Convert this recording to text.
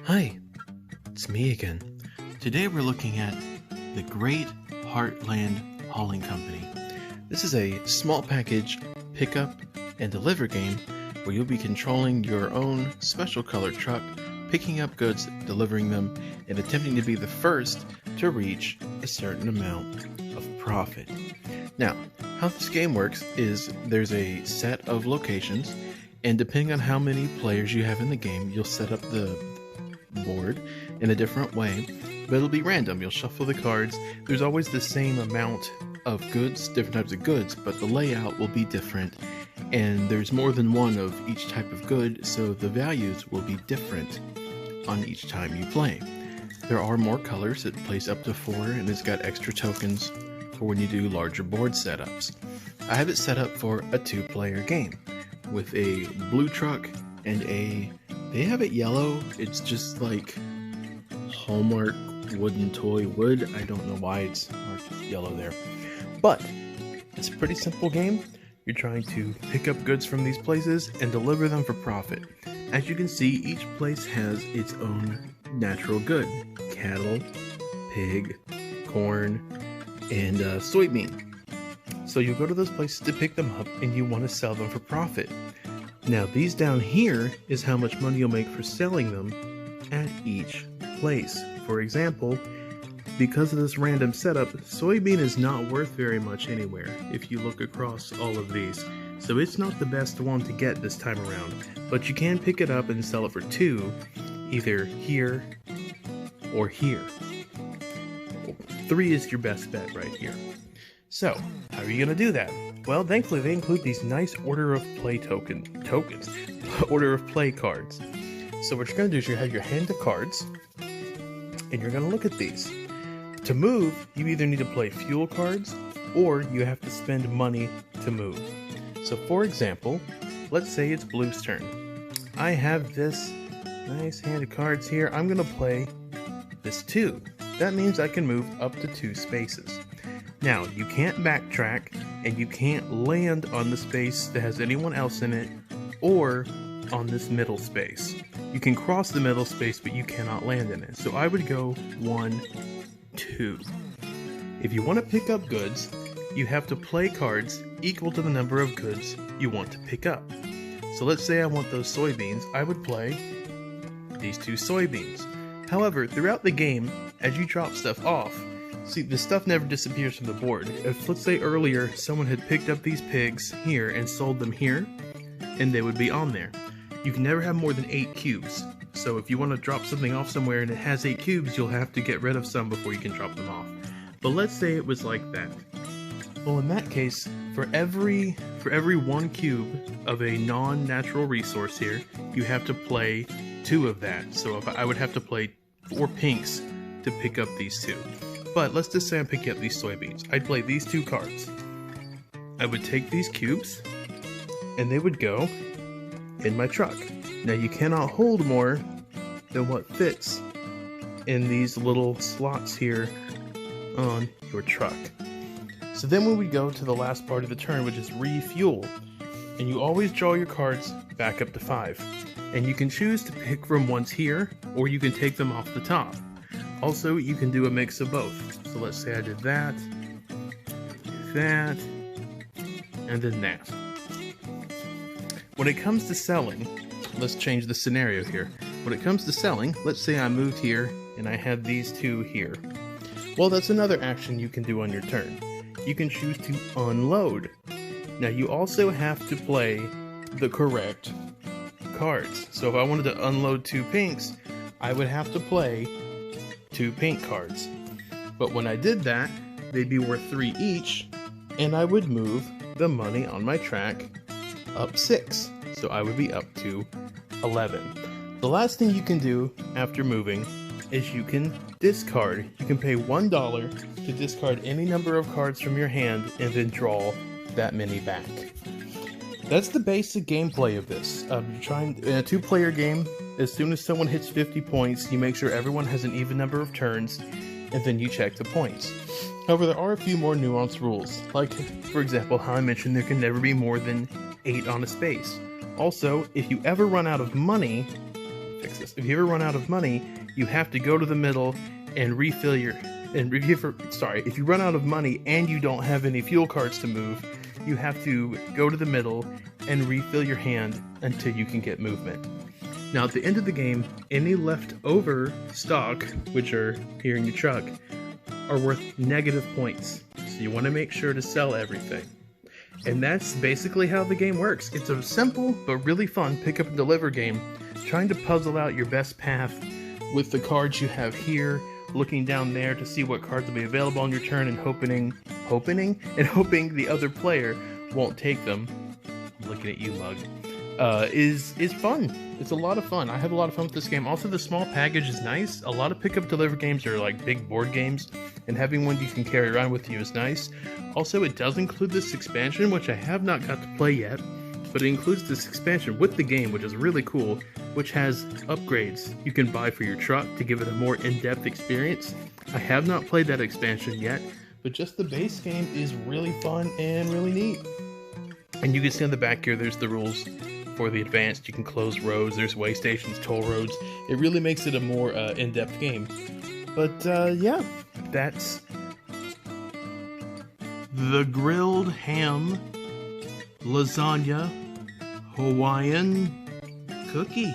Hi, it's me again. Today we're looking at the Great Heartland Hauling Company. This is a small package pickup and deliver game where you'll be controlling your own special colored truck, picking up goods, delivering them, and attempting to be the first to reach a certain amount of profit. Now, how this game works is there's a set of locations, and depending on how many players you have in the game, you'll set up the board in a different way, but it'll be random. You'll shuffle the cards. There's always the same amount of goods, different types of goods, but the layout will be different, and there's more than one of each type of good, so the values will be different on each time you play. There are more colors. It plays up to 4, and it's got extra tokens for when you do larger board setups. I have it set up for a 2-player game with a blue truck and they have it yellow. It's just like Hallmark wooden toy wood. I don't know why it's marked yellow there, but it's a pretty simple game. You're trying to pick up goods from these places and deliver them for profit. As you can see, each place has its own natural good: cattle, pig, corn, and soybean. So you go to those places to pick them up and you want to sell them for profit. Now these down here is how much money you'll make for selling them at each place. For example, because of this random setup, soybean is not worth very much anywhere if you look across all of these. So it's not the best one to get this time around, but you can pick it up and sell it for 2, either here or here. 3 is your best bet right here. So, how are you going to do that? Well, thankfully they include these nice order of play order of play cards. So what you're going to do is you have your hand of cards, and you're going to look at these. To move, you either need to play fuel cards, or you have to spend money to move. So for example, let's say it's Blue's turn. I have this nice hand of cards here. I'm going to play this 2. That means I can move up to 2 spaces. Now, you can't backtrack, and you can't land on the space that has anyone else in it, or on this middle space. You can cross the middle space, but you cannot land in it. So I would go 1, 2. If you want to pick up goods, you have to play cards equal to the number of goods you want to pick up. So let's say I want those soybeans. I would play these 2 soybeans. However, throughout the game, as you drop stuff off, see, the stuff never disappears from the board. If, let's say earlier, someone had picked up these pigs here and sold them here, and they would be on there. You can never have more than 8 cubes. So if you want to drop something off somewhere and it has 8 cubes, you'll have to get rid of some before you can drop them off. But let's say it was like that. Well, in that case, for every 1 cube of a non-natural resource here, you have to play 2 of that. So if I would have to play 4 pinks to pick up these 2. But let's just say I'm picking up these soybeans. I'd play these 2 cards. I would take these cubes, and they would go in my truck. Now you cannot hold more than what fits in these little slots here on your truck. So then when we go to the last part of the turn, which is refuel, and you always draw your cards back up to 5. And you can choose to pick from ones here, or you can take them off the top. Also, you can do a mix of both. So let's say I did that, and then that. When it comes to selling, let's change the scenario here. When it comes to selling, let's say I moved here and I had these 2 here. Well, that's another action you can do on your turn. You can choose to unload. Now you also have to play the correct cards. So if I wanted to unload 2 pinks, I would have to play 2 pink cards. But when I did that, they'd be worth 3 each, and I would move the money on my track up 6. So I would be up to 11. The last thing you can do after moving is you can discard. You can pay $1 to discard any number of cards from your hand and then draw that many back. That's the basic gameplay of this. You're trying in a 2-player game. As soon as someone hits 50 points, you make sure everyone has an even number of turns, and then you check the points. However, there are a few more nuanced rules, like, for example, how I mentioned there can never be more than 8 on a space. Also, if you ever run out of money fix this. If you ever run out of money, you have to go to the middle and refill your. If you run out of money and you don't have any fuel cards to move, you have to go to the middle and refill your hand until you can get movement. Now, at the end of the game, any leftover stock, which are here in your truck, are worth negative points. So you want to make sure to sell everything. And that's basically how the game works. It's a simple but really fun pick up and deliver game, trying to puzzle out your best path with the cards you have here, looking down there to see what cards will be available on your turn, and hoping the other player won't take them. I'm looking at you, Mug. Is fun. It's a lot of fun. I have a lot of fun with this game. Also, the small package is nice. A lot of pick up deliver games are like big board games, and having one you can carry around with you is nice. Also, it does include this expansion, which I have not got to play yet, but it includes this expansion with the game, which is really cool, which has upgrades you can buy for your truck to give it a more in-depth experience. I have not played that expansion yet, but just the base game is really fun and really neat. And you can see on the back here, there's the rules for the advanced. You can close roads, there's way stations, toll roads. It really makes it a more in-depth game. But yeah, that's the grilled ham lasagna Hawaiian cookie.